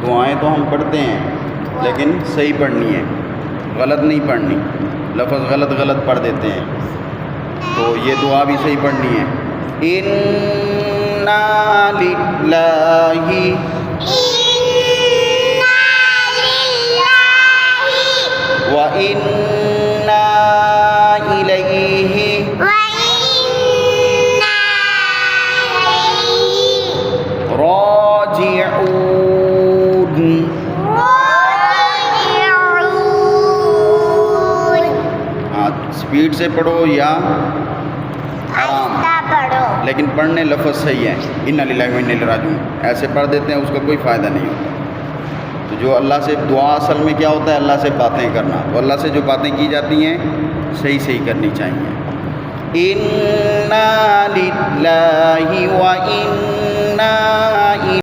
دعائیں تو ہم پڑھتے ہیں لیکن صحیح پڑھنی ہے، غلط نہیں پڑھنی، لفظ غلط پڑھ دیتے ہیں، تو یہ دعا بھی صحیح پڑھنی ہے۔ اِنَّا لِلَّهِ وَإِنَّا إِلَيْهِ راجعون۔ سپیڈ سے پڑھو یا آرام، لیکن پڑھنے لفظ صحیح ہے، اِنَّا لِلَّهِ وَإِنَّا إِلَيْهِ راجعون۔ ایسے پڑھ دیتے ہیں، اس کا کوئی فائدہ نہیں ہوتا۔ تو جو اللہ سے دعا اصل میں کیا ہوتا ہے؟ اللہ سے باتیں کرنا، تو اللہ سے جو باتیں کی جاتی ہیں صحیح کرنی چاہیے۔ اِنَّا لِلَّهِ وَإِنَّا